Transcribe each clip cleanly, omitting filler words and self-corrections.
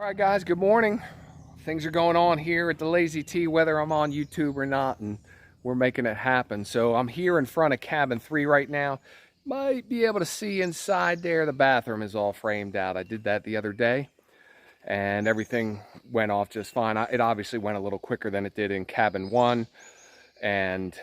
All right, guys, good morning. Things are going on here at the Lazy T, whether I'm on YouTube or not, and we're making it happen. So I'm here in front of cabin 3 right now. Might be able to see inside there. The bathroom is all framed out. I did that the other day, and everything went off just fine. It obviously went a little quicker than it did in cabin 1, and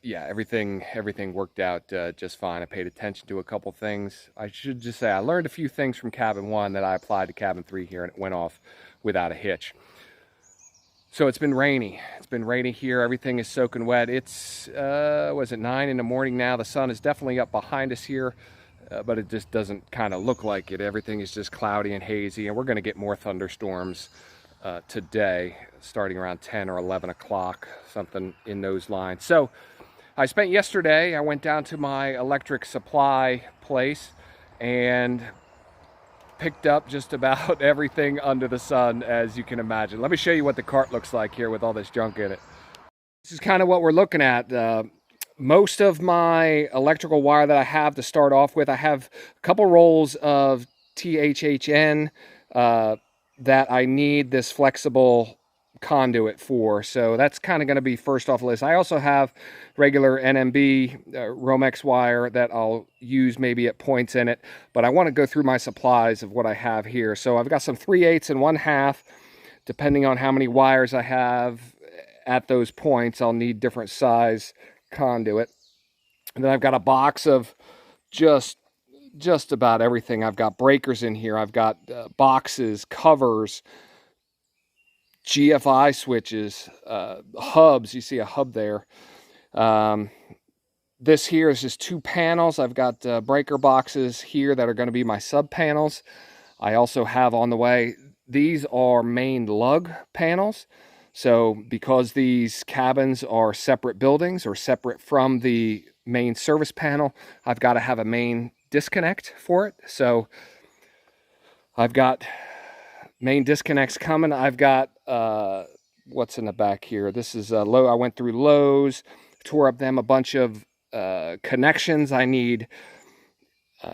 yeah, everything worked out just fine. I paid attention to a couple things. I should just say I learned a few things from cabin 1 that I applied to cabin 3 here, and it went off without a hitch. So it's been rainy. It's been rainy here. Everything is soaking wet. It's was it 9 in the morning now? The sun is definitely up behind us here, but it just doesn't kind of look like it. Everything is just cloudy and hazy, and we're going to get more thunderstorms today, starting around 10 or 11 o'clock, something in those lines. So I spent yesterday, I went down to my electric supply place and picked up just about everything under the sun, as you can imagine. Let me show you what the cart looks like here with all this junk in it. This is kind of what we're looking at. Most of my electrical wire that I have to start off with, I have a couple rolls of THHN that I need this flexible conduit for, so that's kind of going to be first off the list. I also have regular NMB Romex wire that I'll use maybe at points in it, but I want to go through my supplies of what I have here. So I've got some 3/8 and 1/2, depending on how many wires I have at those points. I'll need different size conduit. And then I've got a box of just about everything. I've got breakers in here. I've got boxes, covers, GFI switches, hubs. You see a hub there. This here is just 2 panels. I've got breaker boxes here that are going to be my sub panels. I also have on the way, these are main lug panels. So because these cabins are separate buildings or separate from the main service panel, I've got to have a main disconnect for it. So I've got main disconnects coming. I've got what's in the back here. This is I went through Lowe's, tore up them a bunch of connections. I need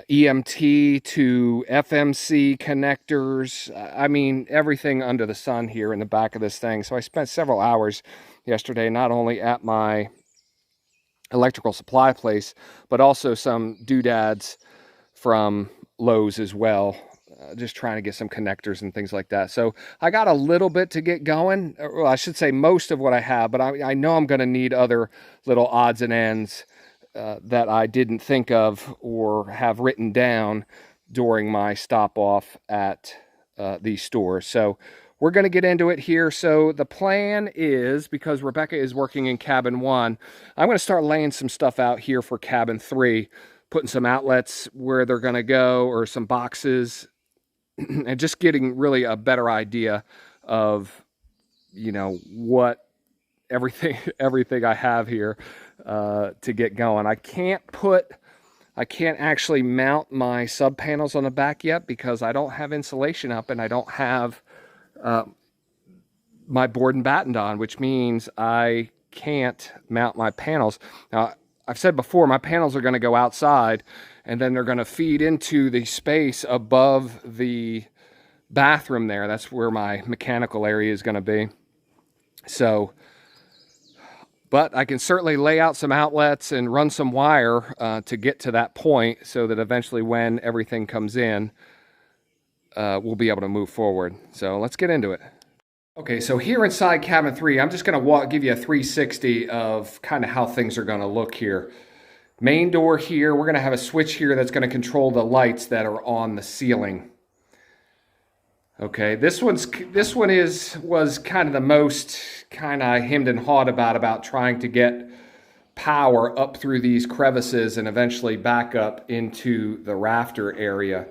EMT to FMC connectors. I mean, everything under the sun here in the back of this thing. So I spent several hours yesterday, not only at my electrical supply place, but also some doodads from Lowe's as well. Just trying to get some connectors and things like that. So I got a little bit to get going. Well, I should say most of what I have, but I know I'm going to need other little odds and ends that I didn't think of or have written down during my stop off at these stores. So we're going to get into it here. So the plan is, because Rebecca is working in cabin 1, I'm going to start laying some stuff out here for cabin 3, putting some outlets where they're going to go, or some boxes, and just getting really a better idea of, you know, what everything I have here to get going. I can't actually mount my sub panels on the back yet because I don't have insulation up, and I don't have my board and battened on, which means I can't mount my panels. Now, I've said before, my panels are going to go outside, and then they're going to feed into the space above the bathroom there. That's where my mechanical area is going to be. So, but I can certainly lay out some outlets and run some wire to get to that point, so that eventually when everything comes in, we'll be able to move forward. So let's get into it. Okay, so here inside cabin 3, I'm just going to give you a 360 of kind of how things are going to look here. Main door here, we're going to have a switch here that's going to control the lights that are on the ceiling. Okay, this one was kind of the most kind of hemmed and hawed about trying to get power up through these crevices and eventually back up into the rafter area.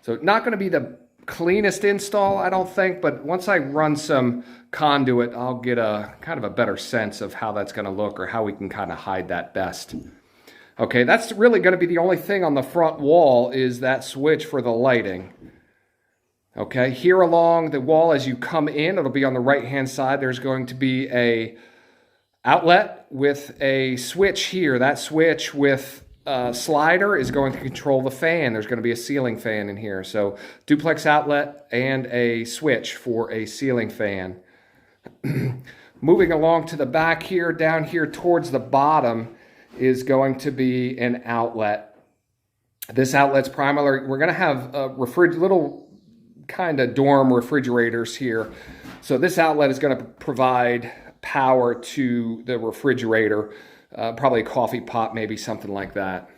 So not going to be the cleanest install, I don't think, but once I run some conduit, I'll get a kind of a better sense of how that's going to look, or how we can kind of hide that best. Okay, that's really going to be the only thing on the front wall, is that switch for the lighting. Okay, here along the wall as you come in, it'll be on the right hand side, there's going to be a outlet with a switch here. That switch with slider is going to control the fan. There's going to be a ceiling fan in here. So duplex outlet and a switch for a ceiling fan. Moving along to the back here, down here towards the bottom is going to be an outlet. This outlet's primarily, we're going to have little kind of dorm refrigerators here. So this outlet is going to provide power to the refrigerator. Probably a coffee pot, maybe something like that.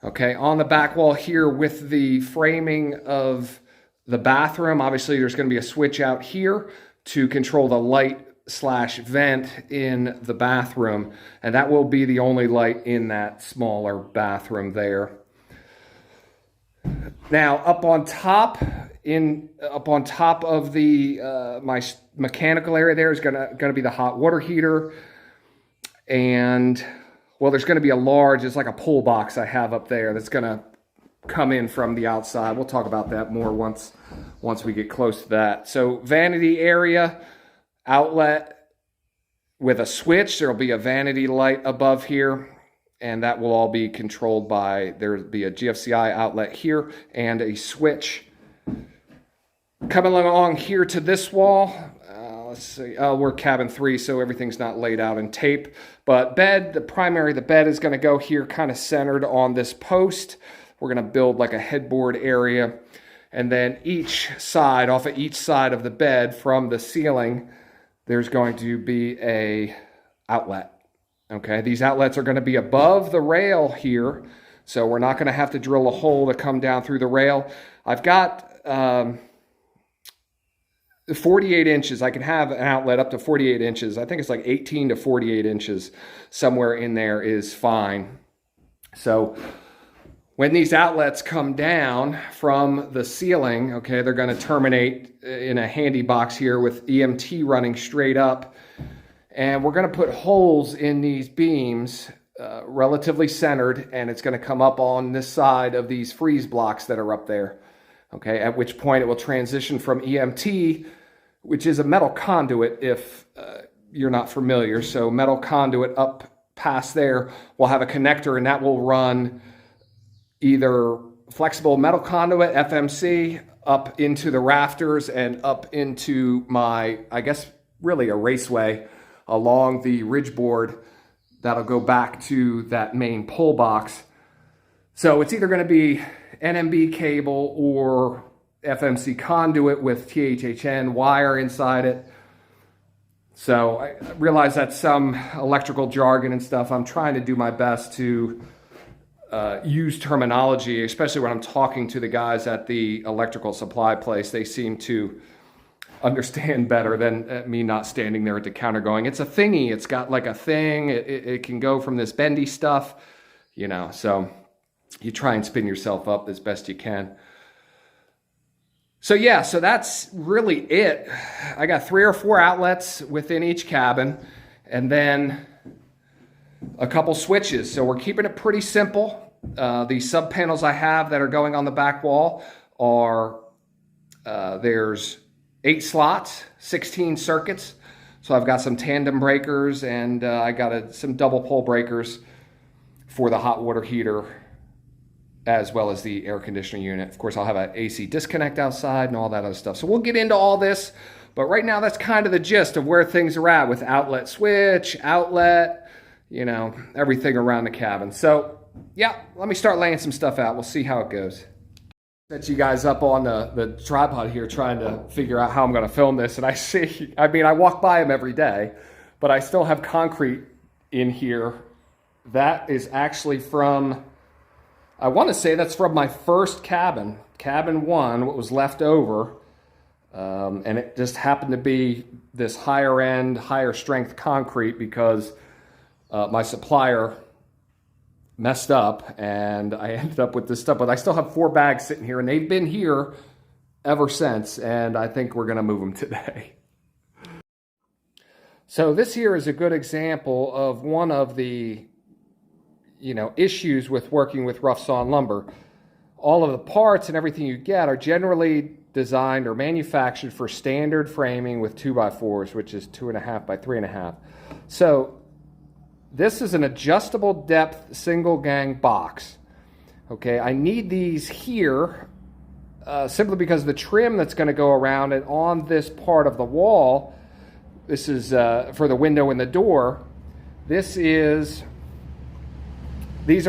Okay, on the back wall here with the framing of the bathroom, obviously there's going to be a switch out here to control the light/vent in the bathroom, and that will be the only light in that smaller bathroom there. Now up on top of the my mechanical area there is gonna be the hot water heater. And, well, there's going to be a large, it's like a pull box I have up there that's going to come in from the outside. We'll talk about that more once we get close to that. So vanity area, outlet with a switch. There'll be a vanity light above here, and that will all be controlled by, there'll be a GFCI outlet here and a switch. Coming along here to this wall, let's see, we're cabin 3, so everything's not laid out in tape. But the bed is going to go here kind of centered on this post. We're going to build like a headboard area. And then off of each side of the bed from the ceiling, there's going to be a outlet. Okay, these outlets are going to be above the rail here. So we're not going to have to drill a hole to come down through the rail. I've got 48 inches. I can have an outlet up to 48 inches. I think it's like 18 to 48 inches. Somewhere in there is fine. So when these outlets come down from the ceiling, okay, they're going to terminate in a handy box here with EMT running straight up. And we're going to put holes in these beams, relatively centered, and it's going to come up on this side of these freeze blocks that are up there. Okay, at which point it will transition from EMT, which is a metal conduit if you're not familiar. So metal conduit up past there will have a connector, and that will run either flexible metal conduit, FMC, up into the rafters and up into my, I guess, really a raceway along the ridge board that'll go back to that main pull box. So it's either going to be NMB cable or FMC conduit with THHN wire inside it. So I realize that's some electrical jargon and stuff. I'm trying to do my best to use terminology, especially when I'm talking to the guys at the electrical supply place. They seem to understand better than me not standing there at the counter going, it's a thingy, it's got like a thing, it can go from this bendy stuff, you know, so you try and spin yourself up as best you can. So yeah, so that's really it. I got 3 or 4 outlets within each cabin, and then a couple switches. So we're keeping it pretty simple. The sub panels I have that are going on the back wall are, there's 8 slots, 16 circuits. So I've got some tandem breakers, and I got some double pole breakers for the hot water heater, as well as the air conditioning unit. Of course, I'll have an AC disconnect outside and all that other stuff. So we'll get into all this, but right now that's kind of the gist of where things are at with outlet switch, outlet, you know, everything around the cabin. So yeah, let me start laying some stuff out. We'll see how it goes. Set you guys up on the tripod here trying to figure out how I'm gonna film this, and I walk by them every day, but I still have concrete in here. That is actually from, I want to say that's from my first cabin, cabin 1, what was left over. And it just happened to be this higher end, higher strength concrete because my supplier messed up and I ended up with this stuff. But I still have 4 bags sitting here, and they've been here ever since. And I think we're going to move them today. So this here is a good example of one of the issues with working with rough sawn lumber. All of the parts and everything you get are generally designed or manufactured for standard framing with 2x4s, which is 2.5 by 3.5. So This is an adjustable depth single gang box. Okay, I need these here simply because the trim that's going to go around it on this part of the wall, this is for the window and the door. These are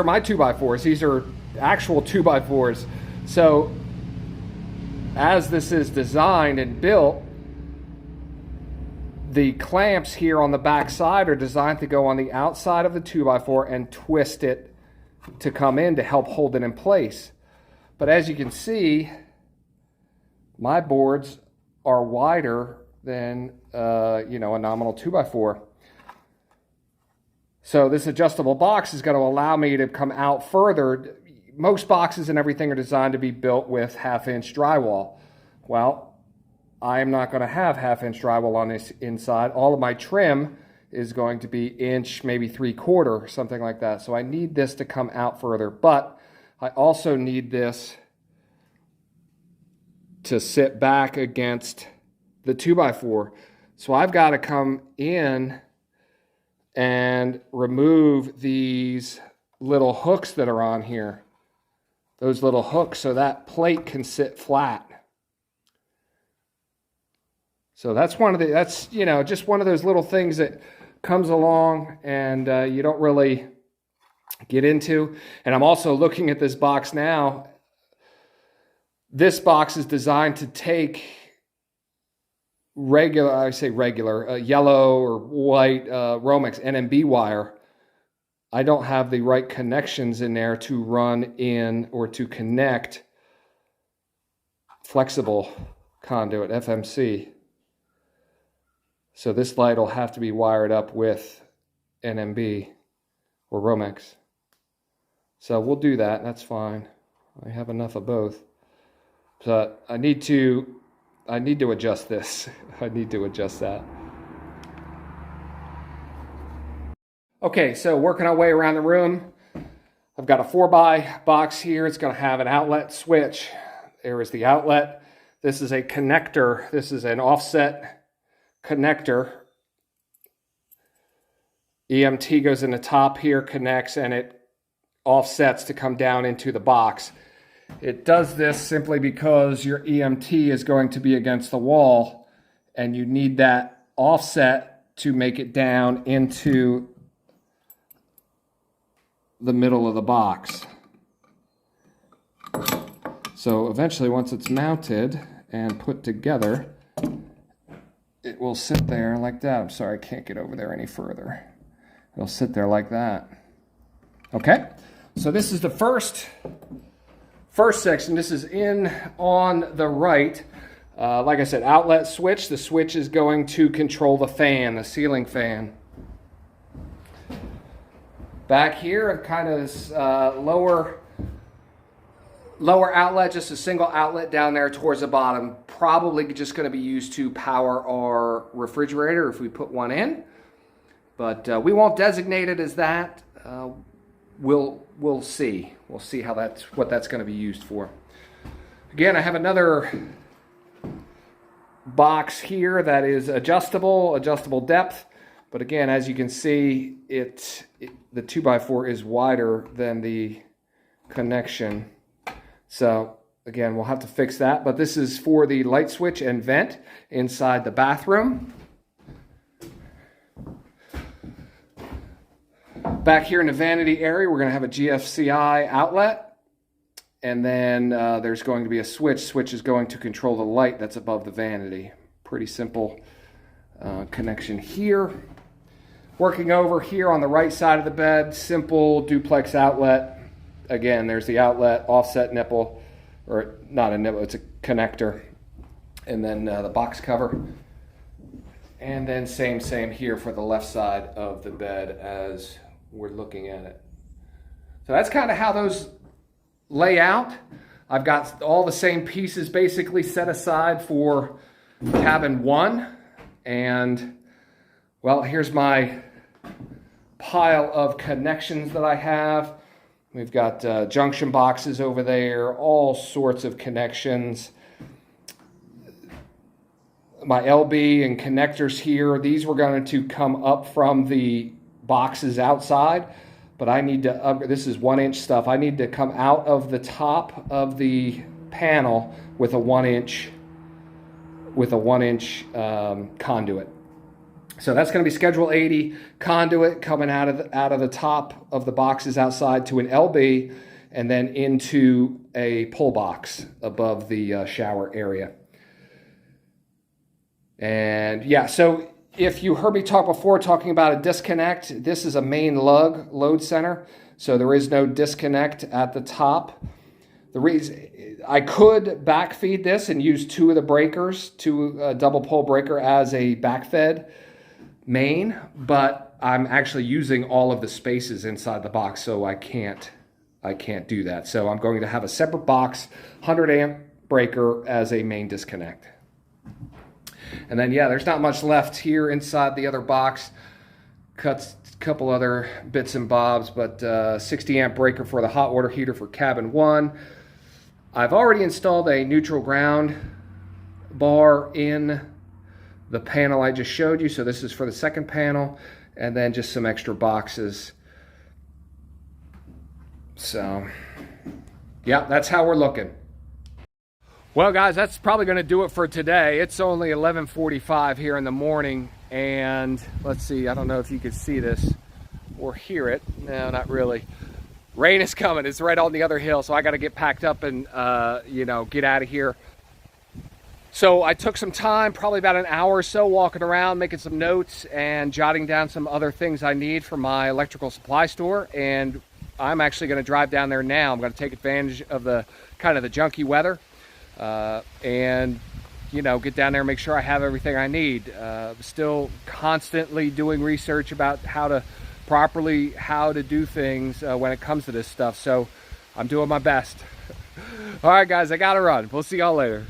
my 2x4s. These are actual 2x4s. So as this is designed and built, the clamps here on the back side are designed to go on the outside of the 2x4 and twist it to come in to help hold it in place. But as you can see, my boards are wider than a nominal 2x4. So this adjustable box is going to allow me to come out further. Most boxes and everything are designed to be built with 1/2-inch drywall. Well, I am not going to have 1/2-inch drywall on this inside. All of my trim is going to be inch, maybe 3/4, something like that. So I need this to come out further, but I also need this to sit back against the 2x4. So I've got to come in and remove these little hooks that are on here. Those little hooks so that plate can sit flat. So that's just one of those little things that comes along and you don't really get into. And I'm also looking at this box now. This box is designed to take yellow or white Romex NMB wire. I don't have the right connections in there to run in or to connect flexible conduit, FMC. So this light will have to be wired up with NMB or Romex. So we'll do that, that's fine. I have enough of both. But I need to adjust this. I need to adjust that. Okay, so working our way around the room. I've got a 4x box here. It's going to have an outlet switch. There is the outlet. This is a connector. This is an offset connector. EMT goes in the top here, connects, and it offsets to come down into the box. It does this simply because your EMT is going to be against the wall and you need that offset to make it down into the middle of the box. So eventually, once it's mounted and put together, it will sit there like that. I'm sorry, I can't get over there any further. It'll sit there like that. Okay, so this is the first section. This is in on the right. Like I said, outlet switch. The switch is going to control the fan, the ceiling fan. Back here, kind of this lower outlet, just a single outlet down there towards the bottom. Probably just going to be used to power our refrigerator if we put one in. But we won't designate it as that. We'll see. We'll see what that's going to be used for. Again, I have another box here that is adjustable depth. But again, as you can see, the 2x4 is wider than the connection. So again, we'll have to fix that. But this is for the light switch and vent inside the bathroom. Back here in the vanity area, we're going to have a GFCI outlet. And then there's going to be a switch. Switch is going to control the light that's above the vanity. Pretty simple connection here. Working over here on the right side of the bed, simple duplex outlet. Again, there's the outlet, offset nipple, or not a nipple, it's a connector. And then the box cover. And then same here for the left side of the bed as we're looking at it. So that's kind of how those lay out. I've got all the same pieces basically set aside for cabin 1. And well, here's my pile of connections that I have. We've got junction boxes over there, all sorts of connections. My LB and connectors here, these were going to come up from the boxes outside, but I need to upgrade. This is 1-inch stuff. I need to come out of the top of the panel with a 1-inch conduit. So that's going to be schedule 80 conduit coming out of the top of the boxes outside to an LB, and then into a pull box above the shower area. And yeah, so if you heard me talk before talking about a disconnect, this is a main lug load center, so there is no disconnect at the top. The reason I could backfeed this and use 2 of the breakers, 2 double pole breaker as a backfed main, but I'm actually using all of the spaces inside the box, so I can't do that. So I'm going to have a separate box, 100 amp breaker as a main disconnect. And then, yeah, there's not much left here inside the other box. Cuts a couple other bits and bobs, but 60 amp breaker for the hot water heater for cabin 1. I've already installed a neutral ground bar in the panel I just showed you. So this is for the second panel, and then just some extra boxes. So, yeah, that's how we're looking. Well, guys, that's probably going to do it for today. It's only 11:45 here in the morning, and let's see, I don't know if you can see this or hear it. No, not really. Rain is coming. It's right on the other hill, so I got to get packed up and, you know, get out of here. So I took some time, probably about an hour or so, walking around, making some notes and jotting down some other things I need for my electrical supply store. And I'm actually going to drive down there now. I'm going to take advantage of the kind of the junky weather and, you know, get down there and make sure I have everything I need. Still constantly doing research about how to do things when it comes to this stuff. So I'm doing my best. All right, guys, I got to run. We'll see y'all later.